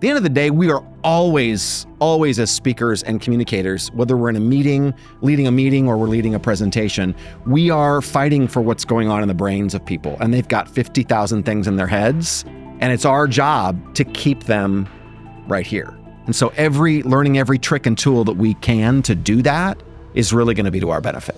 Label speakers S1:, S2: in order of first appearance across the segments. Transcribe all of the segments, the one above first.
S1: the end of the day, we are always as speakers and communicators, whether we're in a meeting, leading a meeting, or we're leading a presentation, we are fighting for what's going on in the brains of people. And they've got 50,000 things in their heads, and it's our job to keep them right here. And so learning every trick and tool that we can to do that is really going to be to our benefit.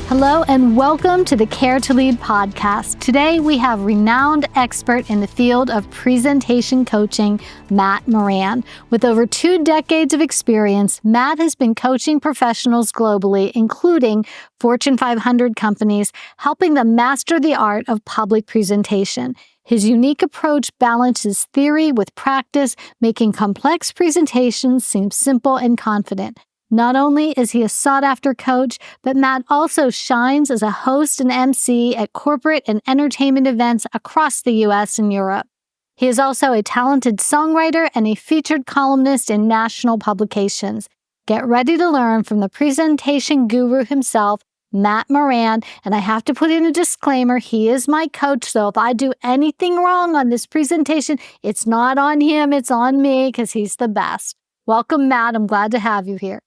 S2: Hello and welcome to the Care to Lead podcast. Today we have renowned expert in the field of presentation coaching, Matt Moran. With over 2 decades of experience, Matt has been coaching professionals globally, including Fortune 500 companies, helping them master the art of public presentation. His unique approach balances theory with practice, making complex presentations seem simple and confident. Not only is he a sought-after coach, but Matt also shines as a host and MC at corporate and entertainment events across the U.S. and Europe. He is also a talented songwriter and a featured columnist in national publications. Get ready to learn from the presentation guru himself, Matt Moran, and I have to put in a disclaimer, he is my coach, so if I do anything wrong on this presentation, it's not on him, it's on me, because he's the best. Welcome, Matt. I'm glad to have you here.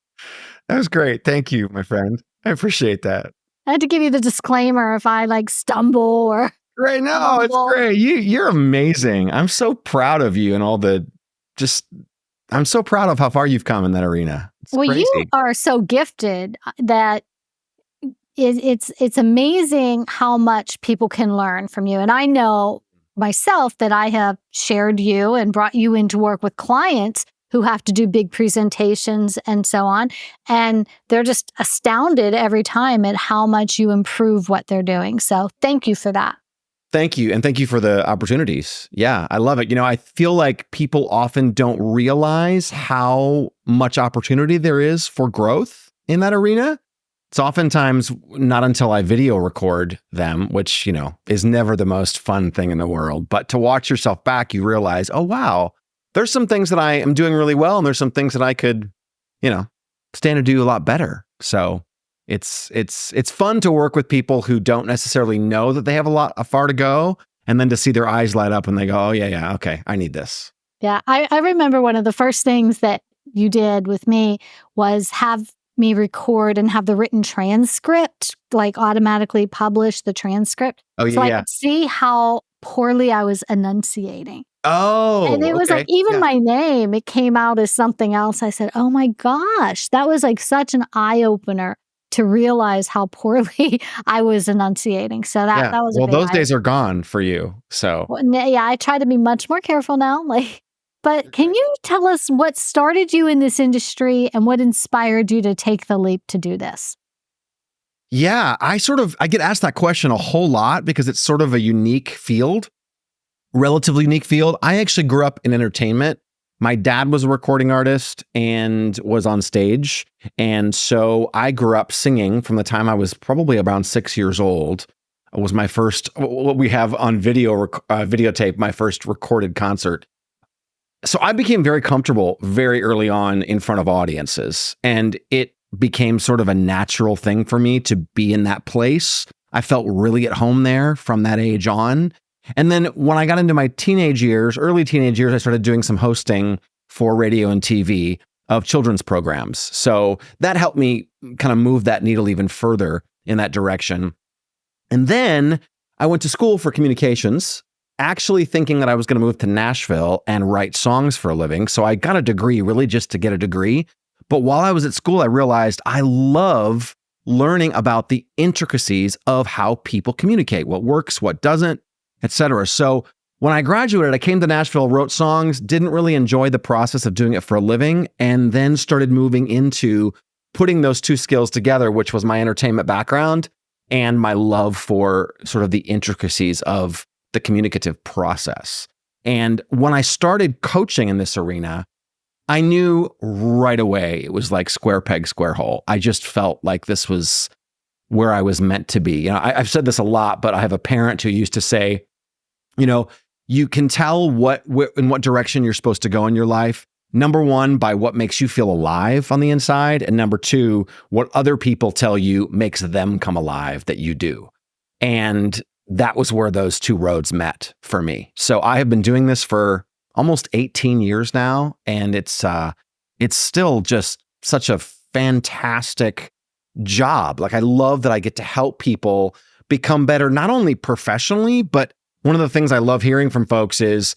S1: That was great. Thank you, my friend. I appreciate that.
S2: I had to give you the disclaimer if I stumble or...
S1: Great. No, it's great. You're amazing. I'm so proud of you and I'm so proud of how far you've come in that arena. It's crazy.
S2: You are so gifted that it's amazing how much people can learn from you. And I know myself that I have shared you and brought you into work with clients who have to do big presentations and so on. And they're just astounded every time at how much you improve what they're doing. So thank you for that.
S1: Thank you. And thank you for the opportunities. Yeah, I love it. I feel like people often don't realize how much opportunity there is for growth in that arena. It's oftentimes not until I video record them, which, is never the most fun thing in the world. But to watch yourself back, you realize, oh, wow, there's some things that I am doing really well, and there's some things that I could, stand to do a lot better. So it's fun to work with people who don't necessarily know that they have a far to go, and then to see their eyes light up when they go, oh yeah, okay, I need this.
S2: Yeah, I remember one of the first things that you did with me was have me record and have the written transcript, automatically publish the transcript.
S1: Oh yeah.
S2: So I could see how poorly I was enunciating.
S1: Oh,
S2: and it was my name, it came out as something else. I said, oh my gosh, that was such an eye opener to realize how poorly I was enunciating. So that was a big
S1: those days are gone for you. So
S2: I try to be much more careful now. But can you tell us what started you in this industry and what inspired you to take the leap to do this?
S1: Yeah, I get asked that question a whole lot because it's sort of a unique field. Relatively unique field. I actually grew up in entertainment. My dad was a recording artist and was on stage. And so I grew up singing from the time I was probably around 6 years old. It was my first, what we have on videotape, my first recorded concert. So I became very comfortable very early on in front of audiences. And it became sort of a natural thing for me to be in that place. I felt really at home there from that age on. And then when I got into my early teenage years, I started doing some hosting for radio and TV of children's programs. So that helped me kind of move that needle even further in that direction. And then I went to school for communications, actually thinking that I was going to move to Nashville and write songs for a living. So I got a degree really just to get a degree. But while I was at school, I realized I love learning about the intricacies of how people communicate, what works, what doesn't, etc. So when I graduated, I came to Nashville, wrote songs, didn't really enjoy the process of doing it for a living, and then started moving into putting those two skills together, which was my entertainment background and my love for sort of the intricacies of the communicative process. And when I started coaching in this arena, I knew right away it was like square peg, square hole. I just felt like this was where I was meant to be. I've said this a lot, but I have a parent who used to say, you can tell in what direction you're supposed to go in your life Number one, by what makes you feel alive on the inside. And number two, what other people tell you makes them come alive that you do. And that was where those two roads met for me. So I have been doing this for almost 18 years now. And it's still just such a fantastic job. Like, I love that I get to help people become better, not only professionally, but one of the things I love hearing from folks is,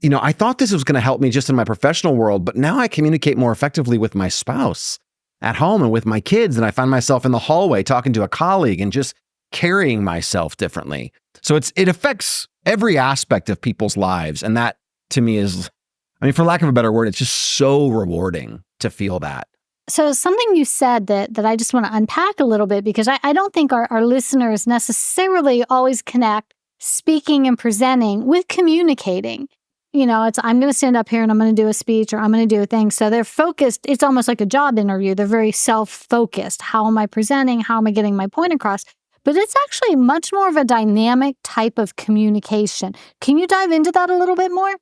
S1: I thought this was going to help me just in my professional world, but now I communicate more effectively with my spouse at home and with my kids. And I find myself in the hallway talking to a colleague and just carrying myself differently. So it affects every aspect of people's lives. And that to me is, for lack of a better word, it's just so rewarding to feel that.
S2: So something you said that I just want to unpack a little bit, because I don't think our listeners necessarily always connect speaking and presenting with communicating. I'm going to stand up here and I'm going to do a speech, or I'm going to do a thing. So they're focused. It's almost like a job interview. They're very self-focused. How am I presenting? How am I getting my point across? But it's actually much more of a dynamic type of communication. Can you dive into that a little bit more?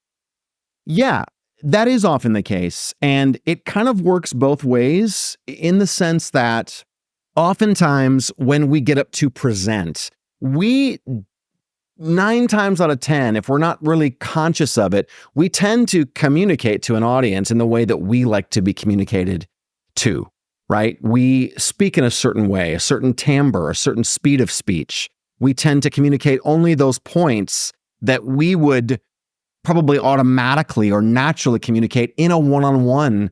S1: Yeah, that is often the case. And it kind of works both ways, in the sense that oftentimes when we get up to present, we 9 times out of 10, if we're not really conscious of it, we tend to communicate to an audience in the way that we like to be communicated to, right? We speak in a certain way, a certain timbre, a certain speed of speech. We tend to communicate only those points that we would probably automatically or naturally communicate in a one-on-one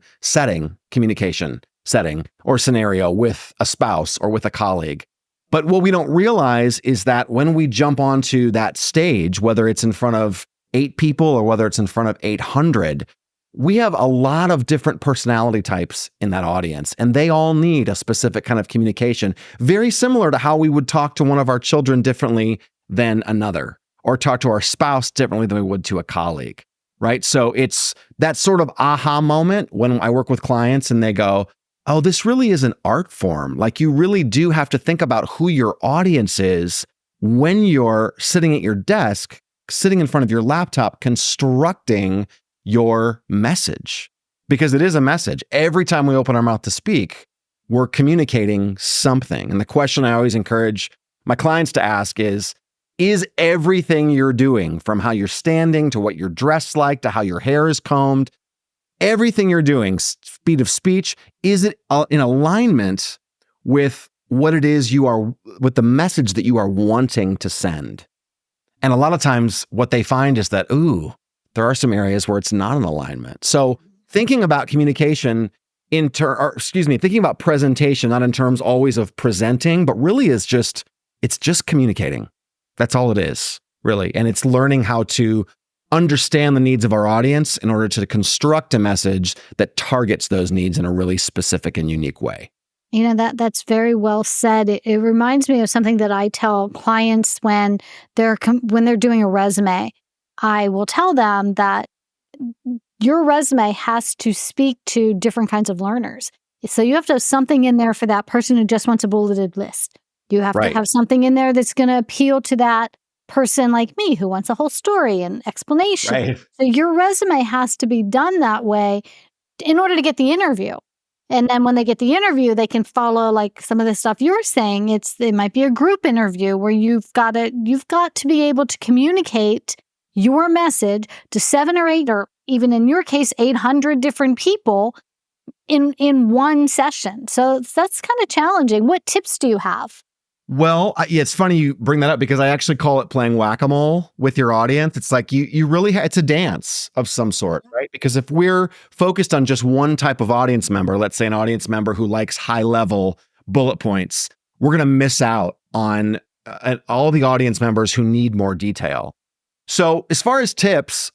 S1: communication setting or scenario with a spouse or with a colleague. But what we don't realize is that when we jump onto that stage, whether it's in front of 8 people or whether it's in front of 800, we have a lot of different personality types in that audience, and they all need a specific kind of communication, very similar to how we would talk to one of our children differently than another, or talk to our spouse differently than we would to a colleague, right? So it's that sort of aha moment when I work with clients and they go, oh, this really is an art form. Like, you really do have to think about who your audience is when you're sitting at your desk, sitting in front of your laptop, constructing your message, because it is a message. Every time we open our mouth to speak, we're communicating something. And the question I always encourage my clients to ask is everything you're doing, from how you're standing to what you're dressed like to how your hair is combed, everything you're doing, speed of speech, is it in alignment with what it is with the message that you are wanting to send? And a lot of times what they find is that, there are some areas where it's not in alignment. So thinking about communication thinking about presentation, not in terms always of presenting, but really it's just communicating. That's all it is, really. And it's learning how to understand the needs of our audience in order to construct a message that targets those needs in a really specific and unique way.
S2: That's very well said. It reminds me of something that I tell clients when they're doing a resume. I will tell them that your resume has to speak to different kinds of learners. So you have to have something in there for that person who just wants a bulleted list. You have to have something in there that's going to appeal to that person like me who wants a whole story and explanation.
S1: Right.
S2: So your resume has to be done that way in order to get the interview. And then when they get the interview, they can follow like some of the stuff you're saying. It might be a group interview where you've got to be able to communicate your message to 7 or 8, or even in your case, 800 different people in one session. So that's kind of challenging. What tips do you have?
S1: Well, it's funny you bring that up, because I actually call it playing whack-a-mole with your audience. It's like you really it's a dance of some sort, right? Because if we're focused on just one type of audience member, let's say an audience member who likes high-level bullet points, we're going to miss out on all the audience members who need more detail. So as far as tips,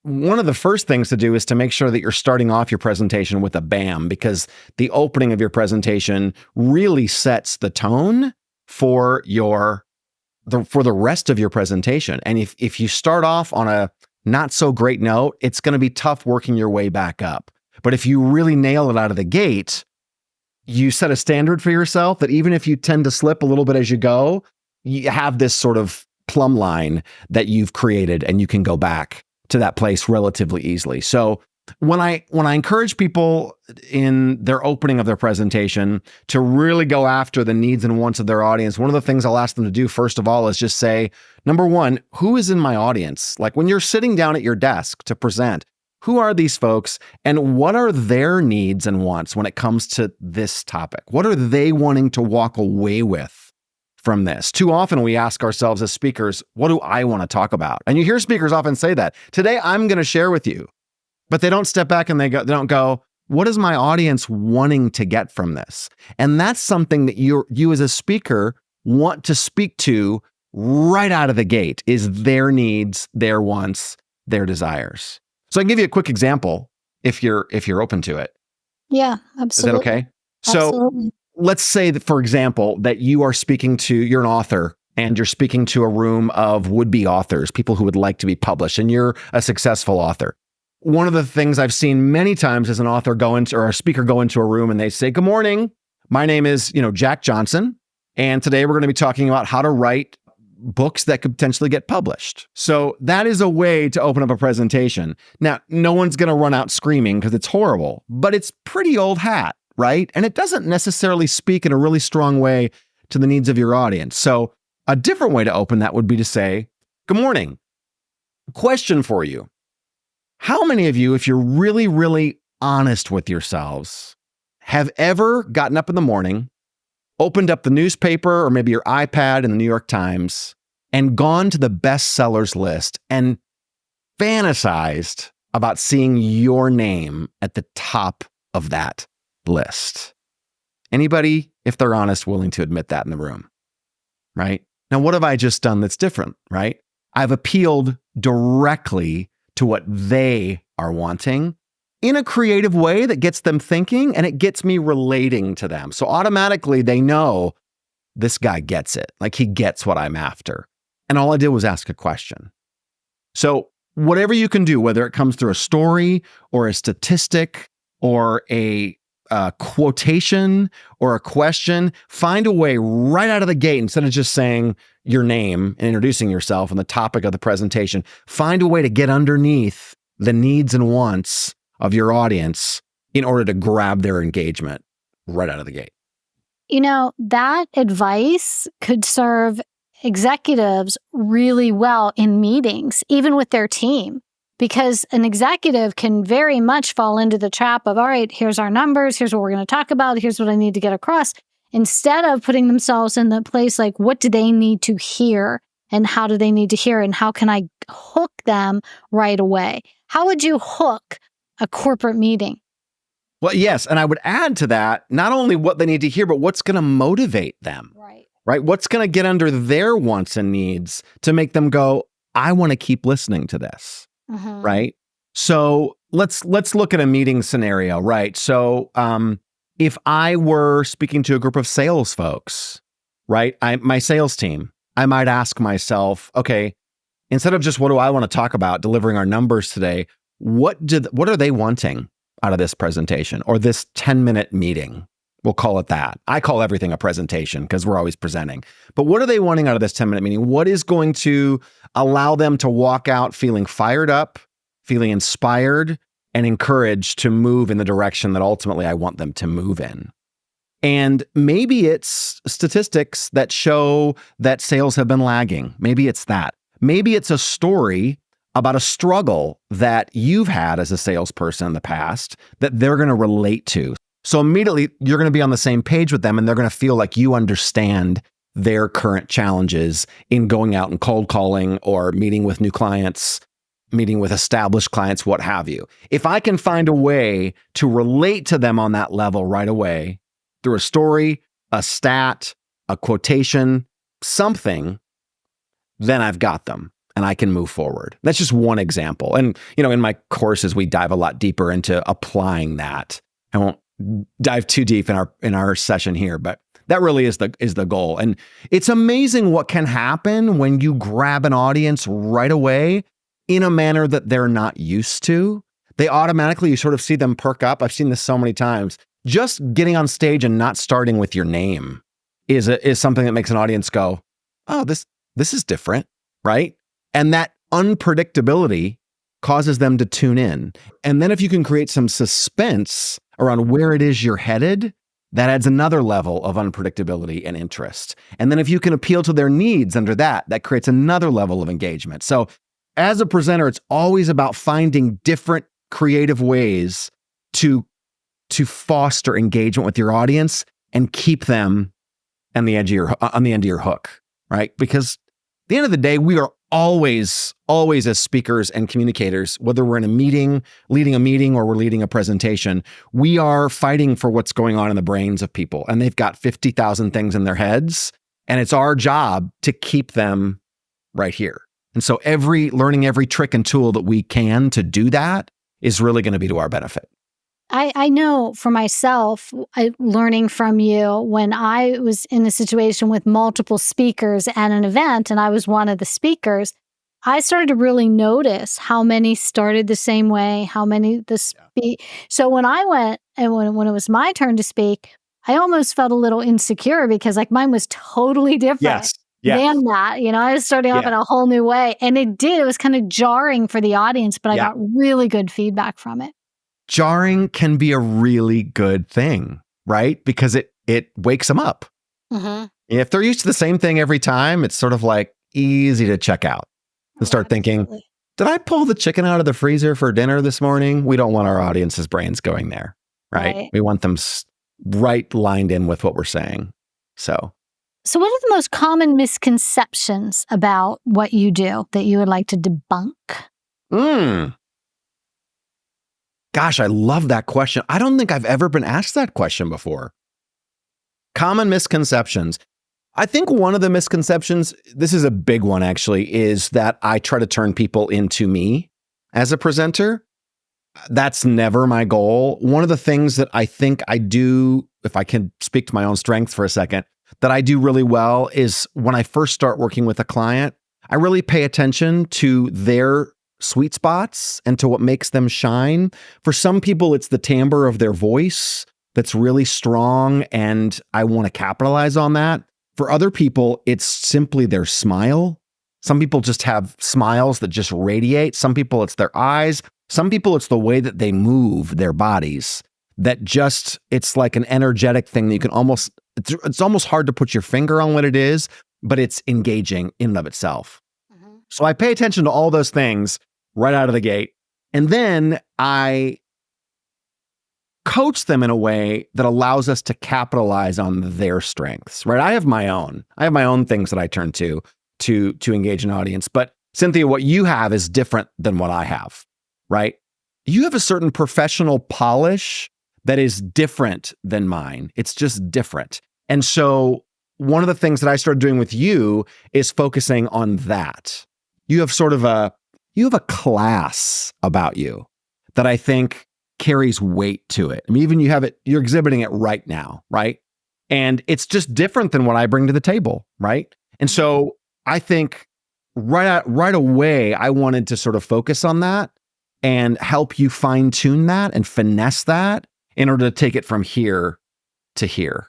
S1: one of the first things to do is to make sure that you're starting off your presentation with a BAM, because the opening of your presentation really sets the tone for the rest of your presentation. And if you start off on a not so great note, it's going to be tough working your way back up. But if you really nail it out of the gate, you set a standard for yourself that even if you tend to slip a little bit as you go, you have this sort of plumb line that you've created, and you can go back to that place relatively easily. So when I encourage people in their opening of their presentation to really go after the needs and wants of their audience, one of the things I'll ask them to do first of all is just say, number one, who is in my audience? Like when you're sitting down at your desk to present, who are these folks and what are their needs and wants when it comes to this topic? What are they wanting to walk away with from this? Too often we ask ourselves as speakers, what do I want to talk about? And you hear speakers often say that. Today, I'm going to share with you. But they don't step back and they don't go, what is my audience wanting to get from this? And that's something that you as a speaker want to speak to right out of the gate is their needs, their wants, their desires. So I can give you a quick example if you're open to it.
S2: Yeah, absolutely.
S1: Is that okay?
S2: Absolutely.
S1: So let's say that, for example, that you're an author and you're speaking to a room of would-be authors, people who would like to be published, and you're a successful author. One of the things I've seen many times is an author or a speaker go into a room and they say, good morning, my name is, Jack Johnson. And today we're going to be talking about how to write books that could potentially get published. So that is a way to open up a presentation. Now, no one's going to run out screaming because it's horrible, but it's pretty old hat, right? And it doesn't necessarily speak in a really strong way to the needs of your audience. So a different way to open that would be to say, good morning. Question for you. How many of you, if you're really, really honest with yourselves, have ever gotten up in the morning, opened up the newspaper or maybe your iPad in the New York Times and gone to the bestsellers list and fantasized about seeing your name at the top of that list? Anybody, if they're honest, willing to admit that in the room, right? Now, what have I just done that's different, right? I've appealed directly to what they are wanting in a creative way that gets them thinking and it gets me relating to them. So automatically they know this guy gets it. Like he gets what I'm after. And all I did was ask a question. So whatever you can do, whether it comes through a story or a statistic or a quotation or a question, find a way right out of the gate, instead of just saying your name and introducing yourself and the topic of the presentation, find a way to get underneath the needs and wants of your audience in order to grab their engagement right out of the gate.
S2: That advice could serve executives really well in meetings, even with their team. Because an executive can very much fall into the trap of, all right, here's our numbers, here's what we're going to talk about, here's what I need to get across, instead of putting themselves in the place like, what do they need to hear and how do they need to hear and how can I hook them right away? How would you hook a corporate meeting?
S1: Well, yes. And I would add to that, not only what they need to hear, but what's going to motivate them, right? What's going to get under their wants and needs to make them go, I want to keep listening to this. Right? So let's look at a meeting scenario, right? So if I were speaking to a group of sales folks, right? My sales team, I might ask myself, okay, instead of just what do I want to talk about delivering our numbers today, what are they wanting out of this presentation or this 10-minute meeting? We'll call it that. I call everything a presentation because we're always presenting. But what are they wanting out of this 10-minute meeting? What is going to allow them to walk out feeling fired up, feeling inspired, and encouraged to move in the direction that ultimately I want them to move in? And maybe it's statistics that show that sales have been lagging. Maybe it's that. Maybe it's a story about a struggle that you've had as a salesperson in the past that they're going to relate to. So immediately you're going to be on the same page with them and they're going to feel like you understand their current challenges in going out and cold calling or meeting with new clients, meeting with established clients, what have you. If I can find a way to relate to them on that level right away through a story, a stat, a quotation, something, then I've got them and I can move forward. That's just one example. And, in my courses, we dive a lot deeper into applying that. I won't dive too deep in our session here, but that really is the goal. And it's amazing what can happen when you grab an audience right away in a manner that they're not used to. They automatically, you sort of see them perk up. I've seen this so many times. Just getting on stage and not starting with your name is something that makes an audience go, oh, this is different, right? And that unpredictability causes them to tune in. And then if you can create some suspense around where it is you're headed, that adds another level of unpredictability and interest. And then if you can appeal to their needs under that, that creates another level of engagement. So as a presenter, it's always about finding different creative ways to foster engagement with your audience and keep them on the end of your hook, right? Because at the end of the day, we are always as speakers and communicators, whether we're in a meeting, leading a meeting, or we're leading a presentation, we are fighting for what's going on in the brains of people. And they've got 50,000 things in their heads. And it's our job to keep them right here. And so learning every trick and tool that we can to do that is really going to be to our benefit.
S2: I know for myself, learning from you, when I was in a situation with multiple speakers at an event and I was one of the speakers, I started to really notice how many started the same way, how many So when I went and when it was my turn to speak, I almost felt a little insecure because like mine was totally different.
S1: Yes.
S2: Than that. I was starting off in a whole new way. And it was kind of jarring for the audience, but I got really good feedback from it.
S1: Jarring can be a really good thing, right? Because it wakes them up.
S2: Mm-hmm.
S1: If they're used to the same thing every time, it's sort of like easy to check out and start thinking, did I pull the chicken out of the freezer for dinner this morning? We don't want our audience's brains going there, right? We want them right lined in with what we're saying. So
S2: what are the most common misconceptions about what you do that you would like to debunk?
S1: Gosh, I love that question. I don't think I've ever been asked that question before. Common misconceptions. I think one of the misconceptions, this is a big one actually, is that I try to turn people into me as a presenter. That's never my goal. One of the things that I think I do, if I can speak to my own strengths for a second, that I do really well is when I first start working with a client, I really pay attention to their sweet spots and to what makes them shine. For some people, it's the timbre of their voice that's really strong, and I want to capitalize on that. For other people, it's simply their smile. Some people just have smiles that just radiate. Some people, it's their eyes. Some people, it's the way that they move their bodies that just, it's like an energetic thing that you can it's almost hard to put your finger on what it is, but it's engaging in and of itself. Mm-hmm. So I pay attention to all those things right out of the gate. And then I coach them in a way that allows us to capitalize on their strengths, right? I have my own things that I turn to engage an audience. But Cynthia, what you have is different than what I have, right? You have a certain professional polish that is different than mine. It's just different. And so one of the things that I started doing with you is focusing on that. You have a class about you that I think carries weight to it. I mean, even you're exhibiting it right now, right? And it's just different than what I bring to the table, right? And so I think right away, I wanted to sort of focus on that and help you fine tune that and finesse that in order to take it from here to here.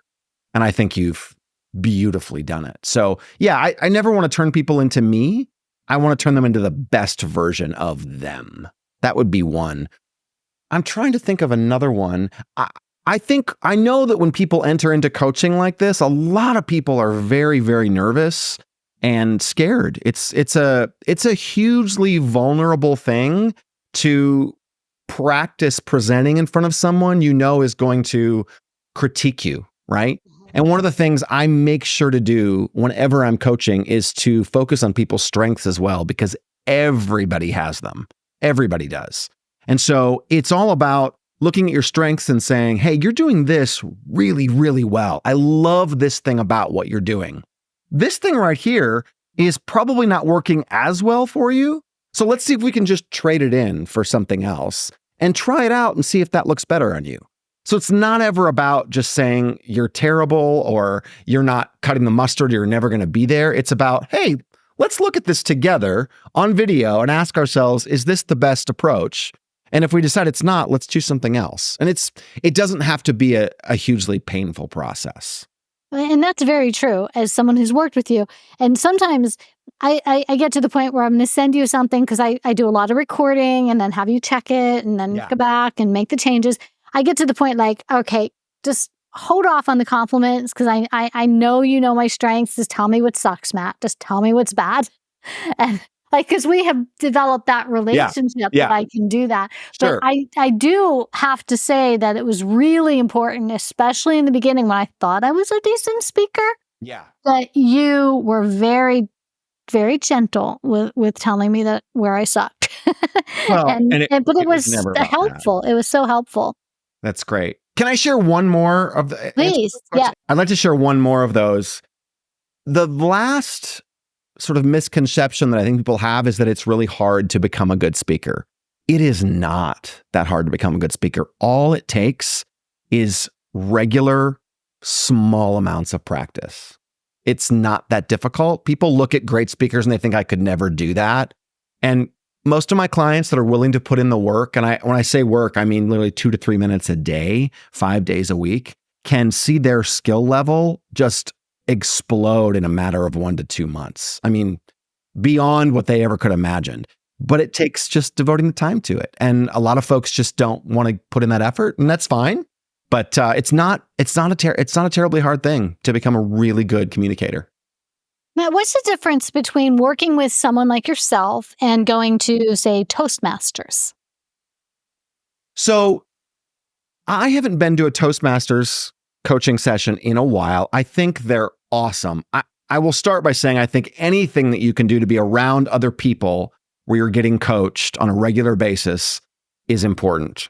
S1: And I think you've beautifully done it. So yeah, I never want to turn people into me. I want to turn them into the best version of them. That would be one. I'm trying to think of another one. I know that when people enter into coaching like this, a lot of people are very, very nervous and scared. It's a hugely vulnerable thing to practice presenting in front of someone you know is going to critique you, right? And one of the things I make sure to do whenever I'm coaching is to focus on people's strengths as well, because everybody has them. Everybody does. And so it's all about looking at your strengths and saying, hey, you're doing this really, really well. I love this thing about what you're doing. This thing right here is probably not working as well for you. So let's see if we can just trade it in for something else and try it out and see if that looks better on you. So it's not ever about just saying you're terrible or you're not cutting the mustard, you're never going to be there. It's about, hey, let's look at this together on video and ask ourselves, is this the best approach? And if we decide it's not, let's choose something else. And it doesn't have to be a hugely painful process.
S2: And that's very true as someone who's worked with you. And sometimes I get to the point where I'm going to send you something because I do a lot of recording and then have you check it and then
S1: Yeah.
S2: go back and make the changes. I get to the point like, okay, just hold off on the compliments because I know you know my strengths. Just tell me what sucks, Matt. Just tell me what's bad. And like, because we have developed that relationship that
S1: Yeah.
S2: I can do that. But
S1: Sure.
S2: I do have to say that it was really important, especially in the beginning when I thought I was a decent speaker,
S1: Yeah.
S2: that you were very, very gentle with telling me that where I sucked.
S1: Well, and
S2: But it
S1: it was
S2: was
S1: never about that.
S2: helpful. It was so helpful.
S1: That's great. Can I share one more of the answer to
S2: Please.
S1: this
S2: Yeah.
S1: question? I'd like to share one more of those. The last sort of misconception that I think people have is that it's really hard to become a good speaker. It is not that hard to become a good speaker. All it takes is regular, small amounts of practice. It's not that difficult. People look at great speakers and they think I could never do that. And most of my clients that are willing to put in the work, and when I say work, I mean literally 2 to 3 minutes a day, 5 days a week, can see their skill level just explode in a matter of 1 to 2 months. I mean, beyond what they ever could imagine. But it takes just devoting the time to it. And a lot of folks just don't want to put in that effort, and that's fine. But it's not a terribly hard thing to become a really good communicator.
S2: Matt, what's the difference between working with someone like yourself and going to, say, Toastmasters?
S1: So I haven't been to a Toastmasters coaching session in a while. I think they're awesome. I will start by saying I think anything that you can do to be around other people where you're getting coached on a regular basis is important.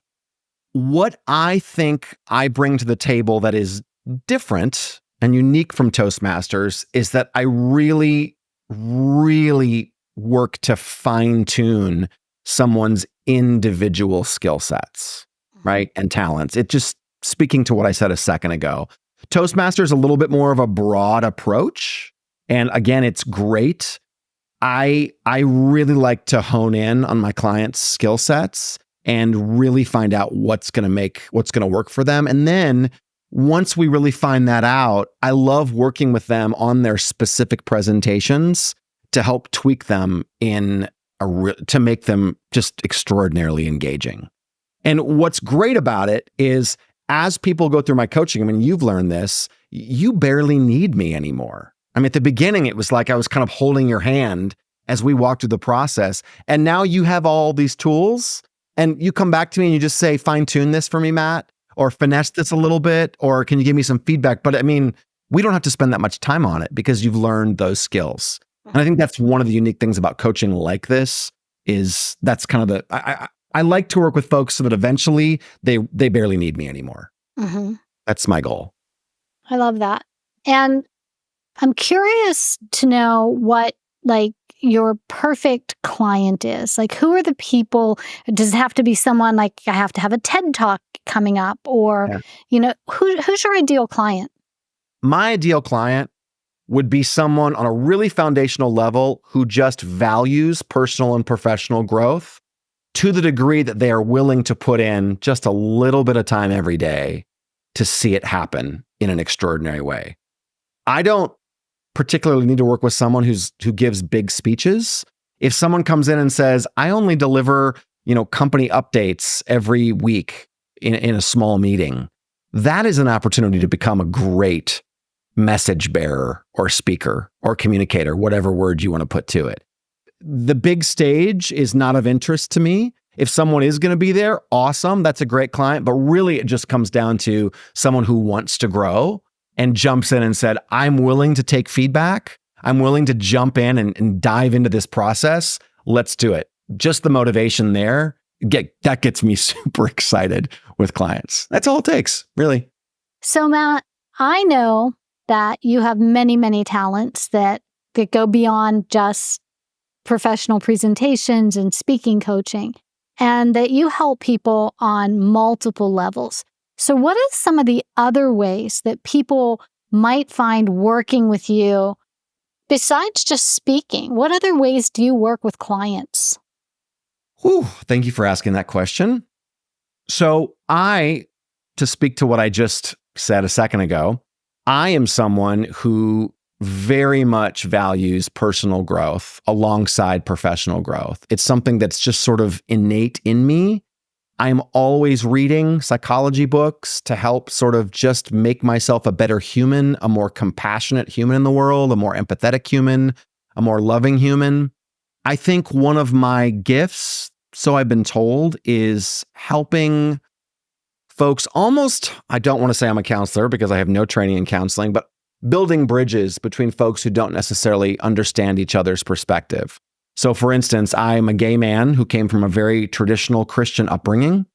S1: What I think I bring to the table that is different and unique from Toastmasters is that I really, really work to fine tune someone's individual skill sets, right? And talents. It just speaking to what I said a second ago. Toastmasters a little bit more of a broad approach. And again, it's great. I really like to hone in on my clients' skill sets and really find out what's going to work for them. And then once we really find that out, I love working with them on their specific presentations to help tweak them to make them just extraordinarily engaging. And what's great about it is as people go through my coaching, I mean, you've learned this, you barely need me anymore. I mean, at the beginning, it was like I was kind of holding your hand as we walked through the process. And now you have all these tools and you come back to me and you just say, fine tune this for me, Matt, or finesse this a little bit, or can you give me some feedback? But I mean, we don't have to spend that much time on it because you've learned those skills. And I think that's one of the unique things about coaching like this is that's kind of I like to work with folks so that eventually they barely need me anymore.
S2: Mm-hmm.
S1: That's my goal.
S2: I love that. And I'm curious to know what like your perfect client is. Like who are the people? Does it have to be someone like I have to have a TED Talk coming up or, who's your ideal client?
S1: My ideal client would be someone on a really foundational level who just values personal and professional growth to the degree that they are willing to put in just a little bit of time every day to see it happen in an extraordinary way. I don't particularly need to work with someone who gives big speeches. If someone comes in and says, I only deliver, company updates every week in a small meeting, that is an opportunity to become a great message bearer or speaker or communicator, whatever word you want to put to it. The big stage is not of interest to me. If someone is going to be there, awesome. That's a great client. But really, it just comes down to someone who wants to grow and jumps in and said, I'm willing to take feedback. I'm willing to jump in and dive into this process. Let's do it. Just the motivation there, that gets me super excited with clients. That's all it takes, really.
S2: So, Matt, I know that you have many, many talents that go beyond just professional presentations and speaking coaching, and that you help people on multiple levels. So what are some of the other ways that people might find working with you besides just speaking? What other ways do you work with clients?
S1: Thank you for asking that question. So to speak to what I just said a second ago, I am someone who very much values personal growth alongside professional growth. It's something that's just sort of innate in me. I'm always reading psychology books to help sort of just make myself a better human, a more compassionate human in the world, a more empathetic human, a more loving human. I think one of my gifts, so I've been told, is helping folks almost, I don't want to say I'm a counselor because I have no training in counseling, but building bridges between folks who don't necessarily understand each other's perspective. So for instance, I'm a gay man who came from a very traditional Christian upbringing.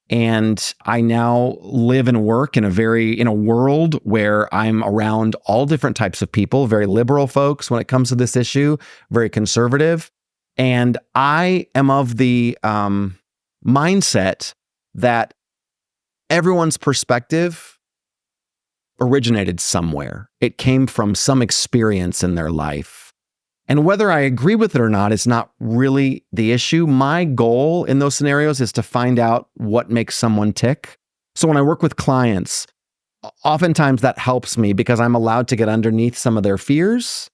S1: And I now live and work in a world where I'm around all different types of people, very liberal folks when it comes to this issue, very conservative. And I am of the mindset that everyone's perspective originated somewhere. It came from some experience in their life. And whether I agree with it or not is not really the issue. My goal in those scenarios is to find out what makes someone tick. So when I work with clients, oftentimes that helps me because I'm allowed to get underneath some of their fears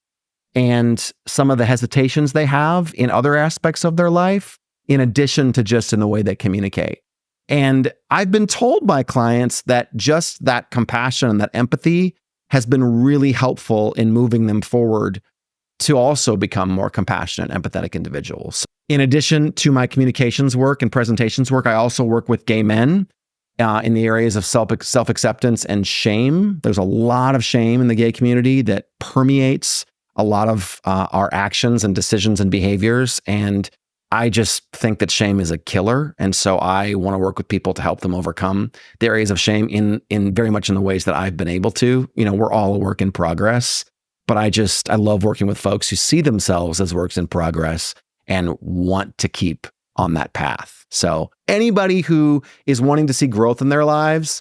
S1: and some of the hesitations they have in other aspects of their life, in addition to just in the way they communicate. And I've been told by clients that just that compassion and that empathy has been really helpful in moving them forward to also become more compassionate, empathetic individuals. In addition to my communications work and presentations work, I also work with gay men in the areas of self-acceptance and shame. There's a lot of shame in the gay community that permeates a lot of our actions and decisions and behaviors. And I just think that shame is a killer. And so I want to work with people to help them overcome the areas of shame in very much in the ways that I've been able to. We're all a work in progress. But I love working with folks who see themselves as works in progress and want to keep on that path. So anybody who is wanting to see growth in their lives,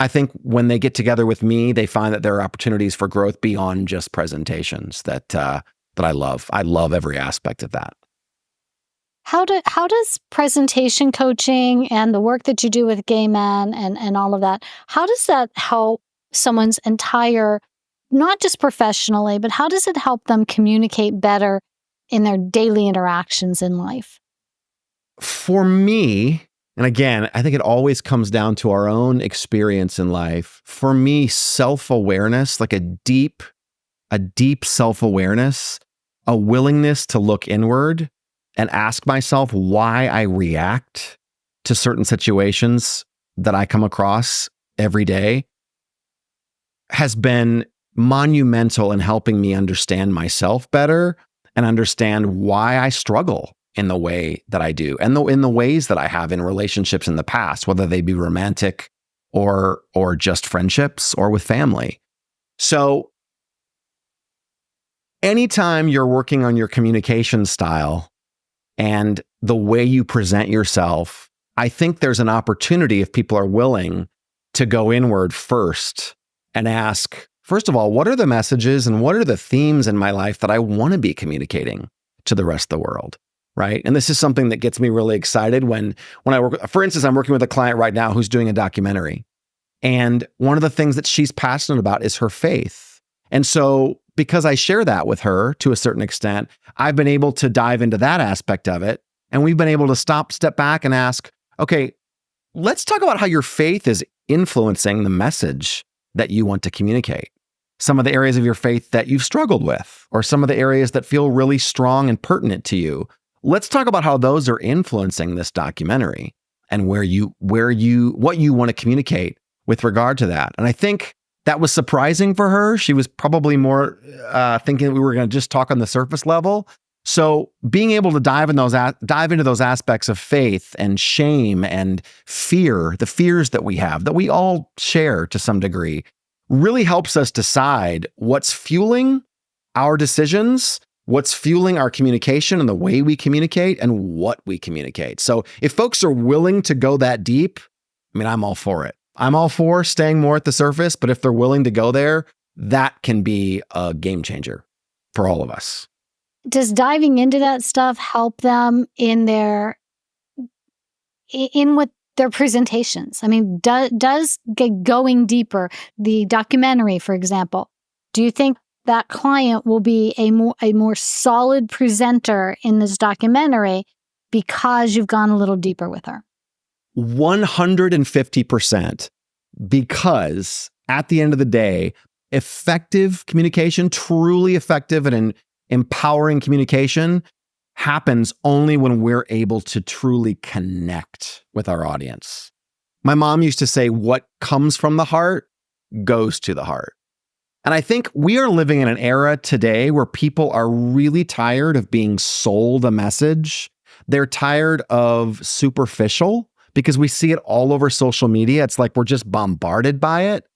S1: I think when they get together with me, they find that there are opportunities for growth beyond just presentations that I love. I love every aspect of that.
S2: How does presentation coaching and the work that you do with gay men and all of that, how does that help someone's entire, not just professionally, but how does it help them communicate better in their daily interactions in life?
S1: For me, and again, I think it always comes down to our own experience in life. For me, self-awareness, like a deep self-awareness, a willingness to look inward and ask myself why I react to certain situations that I come across every day, has been monumental in helping me understand myself better and understand why I struggle in the way that I do and in the ways that I have in relationships in the past, whether they be romantic or just friendships or with family. So anytime you're working on your communication style and the way you present yourself, I think there's an opportunity, if people are willing, to go inward first and ask, first of all, what are the messages and what are the themes in my life that I want to be communicating to the rest of the world, right? And this is something that gets me really excited when I work. For instance, I'm working with a client right now who's doing a documentary. And one of the things that she's passionate about is her faith. And so because I share that with her to a certain extent, I've been able to dive into that aspect of it. And we've been able to step back and ask, okay, let's talk about how your faith is influencing the message that you want to communicate. Some of the areas of your faith that you've struggled with, or some of the areas that feel really strong and pertinent to you. Let's talk about how those are influencing this documentary and what you want to communicate with regard to that. And I think that was surprising for her. She was probably more thinking that we were going to just talk on the surface level. So being able to dive into those aspects of faith and shame and fear, the fears that we have, that we all share to some degree, really helps us decide what's fueling our decisions, what's fueling our communication and the way we communicate and what we communicate. So if folks are willing to go that deep, I'm all for it. I'm all for staying more at the surface, but if they're willing to go there, that can be a game changer for all of us.
S2: Does diving into that stuff help them in with their presentations? Does going deeper, the documentary, for example, do you think that client will be a more solid presenter in this documentary because you've gone a little deeper with her.
S1: 150%. Because at the end of the day, effective communication, truly effective and empowering communication happens only when we're able to truly connect with our audience. My mom used to say, what comes from the heart goes to the heart. And I think we are living in an era today where people are really tired of being sold a message. They're tired of superficial because we see it all over social media. It's like we're just bombarded by it.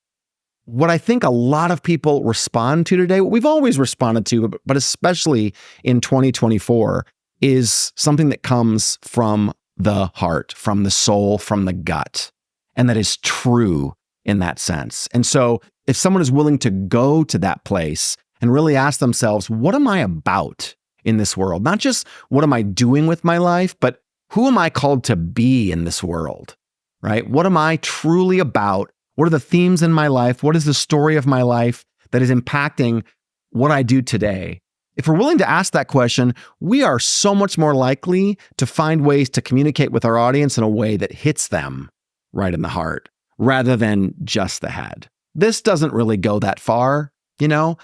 S1: What I think a lot of people respond to today, what we've always responded to, but especially in 2024, is something that comes from the heart, from the soul, from the gut, and that is true in that sense. And so if someone is willing to go to that place and really ask themselves, what am I about in this world? Not just what am I doing with my life, but who am I called to be in this world, right? What am I truly about? What are the themes in my life? What is the story of my life that is impacting what I do today? If we're willing to ask that question, we are so much more likely to find ways to communicate with our audience in a way that hits them right in the heart, rather than just the head. This doesn't really go that far, you know?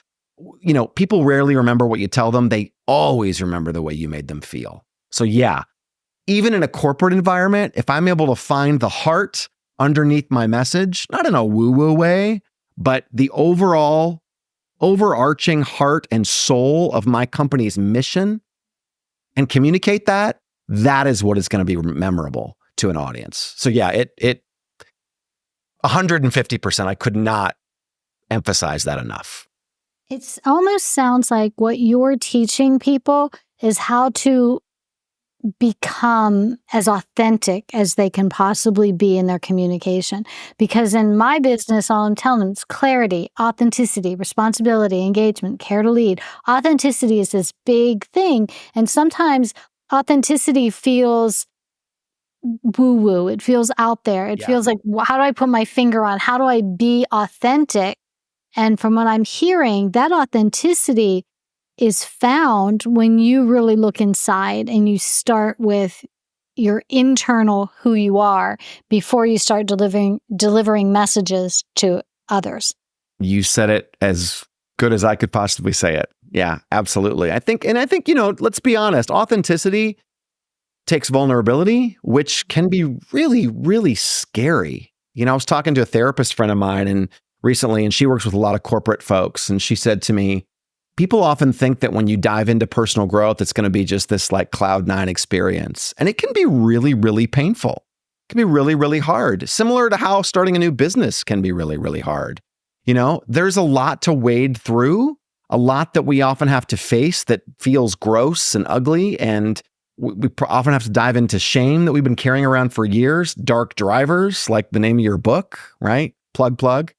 S1: People rarely remember what you tell them. They always remember the way you made them feel. So yeah, even in a corporate environment, if I'm able to find the heart underneath my message, not in a woo-woo way, but the overall overarching heart and soul of my company's mission, and communicate that, that is what is going to be memorable to an audience. So yeah, it 150%. I could not emphasize that enough.
S2: It almost sounds like what you're teaching people is how to become as authentic as they can possibly be in their communication. Because in my business, all I'm telling them is clarity, authenticity, responsibility, engagement, care to lead. Authenticity is this big thing. And sometimes authenticity feels woo-woo. It feels out there. It feels like, how do I put my finger on? How do I be authentic? And from what I'm hearing, that authenticity is found when you really look inside and you start with your internal who you are before you start delivering messages to others.
S1: You said it as good as I could possibly say it. Yeah, absolutely. I think, let's be honest, authenticity takes vulnerability, which can be really, really scary. I was talking to a therapist friend of mine recently, and she works with a lot of corporate folks. And she said to me, people often think that when you dive into personal growth, it's going to be just this like cloud nine experience. And it can be really, really painful. It can be really, really hard. Similar to how starting a new business can be really, really hard. There's a lot to wade through, a lot that we often have to face that feels gross and ugly. And we often have to dive into shame that we've been carrying around for years. Dark drivers, like the name of your book, right? Plug.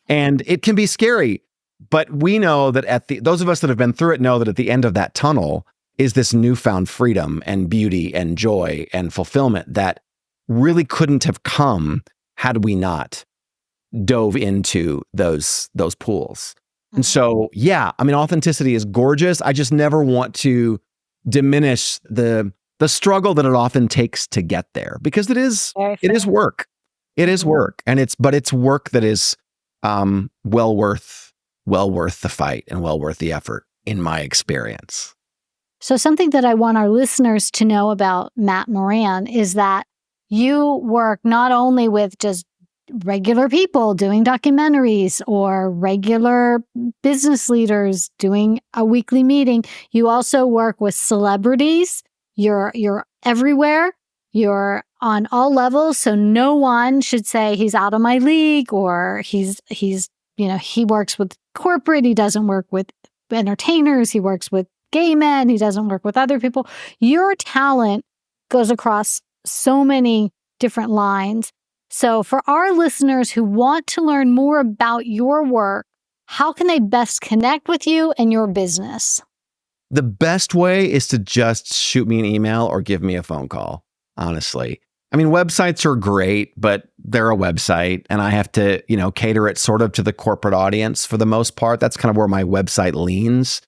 S1: And it can be scary. But we know that those of us that have been through it know that at the end of that tunnel is this newfound freedom and beauty and joy and fulfillment that really couldn't have come had we not dove into those pools. Mm-hmm. And so, yeah, authenticity is gorgeous. I just never want to diminish the struggle that it often takes to get there, because it is work. It is work, and it's work that is well worth the fight and well worth the effort, in my experience.
S2: So something that I want our listeners to know about Matt Moran is that you work not only with just regular people doing documentaries or regular business leaders doing a weekly meeting. You also work with celebrities. You're everywhere. You're on all levels. So no one should say he's out of my league, or he works with corporate. He doesn't work with entertainers. He works with gay men. He doesn't work with other people. Your talent goes across so many different lines. So for our listeners who want to learn more about your work, how can they best connect with you and your business?
S1: The best way is to just shoot me an email or give me a phone call, honestly. I mean, websites are great, but they're a website and I have to, cater it sort of to the corporate audience for the most part. That's kind of where my website leans.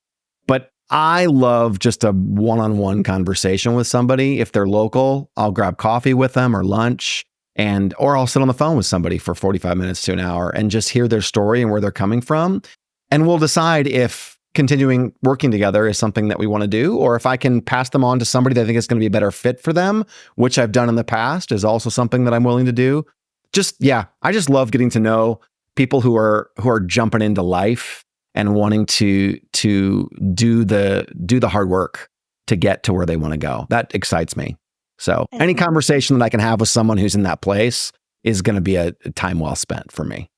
S1: But I love just a one-on-one conversation with somebody. If they're local, I'll grab coffee with them or lunch or I'll sit on the phone with somebody for 45 minutes to an hour and just hear their story and where they're coming from. And we'll decide if continuing working together is something that we want to do, or if I can pass them on to somebody that I think is going to be a better fit for them, which I've done in the past, is also something that I'm willing to do. I just love getting to know people who are jumping into life and wanting to do the hard work to get to where they want to go. That excites me. So any conversation that I can have with someone who's in that place is going to be a time well spent for me.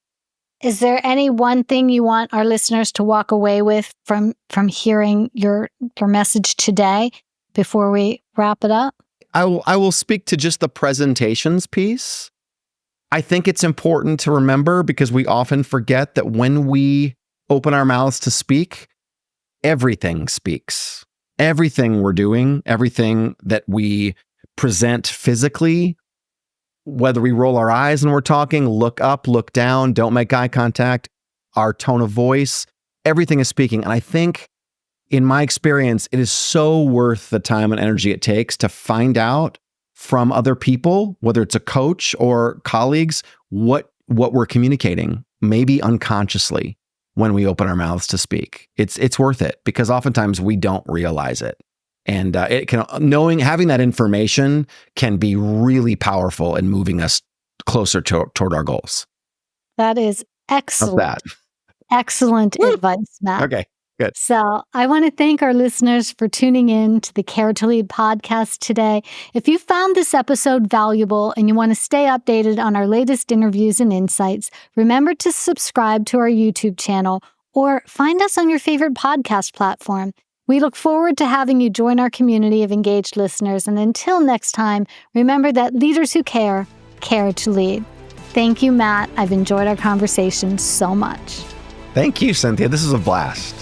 S2: Is there any one thing you want our listeners to walk away with from hearing your message today before we wrap it up?
S1: I will speak to just the presentations piece. I think it's important to remember because we often forget that when we open our mouths to speak, everything speaks. Everything we're doing, everything that we present physically, whether we roll our eyes when we're talking, look up, look down, don't make eye contact, our tone of voice, everything is speaking. And I think in my experience, it is so worth the time and energy it takes to find out from other people, whether it's a coach or colleagues, what we're communicating, maybe unconsciously when we open our mouths to speak. It's worth it because oftentimes we don't realize it. And having that information can be really powerful in moving us closer toward our goals.
S2: That is excellent.
S1: How's that?
S2: Excellent advice, Matt.
S1: Okay, good.
S2: So I want to thank our listeners for tuning in to the Care to Lead podcast today. If you found this episode valuable and you want to stay updated on our latest interviews and insights, remember to subscribe to our YouTube channel or find us on your favorite podcast platform. We look forward to having you join our community of engaged listeners. And until next time, remember that leaders who care to lead. Thank you, Matt. I've enjoyed our conversation so much.
S1: Thank you, Cynthia. This is a blast.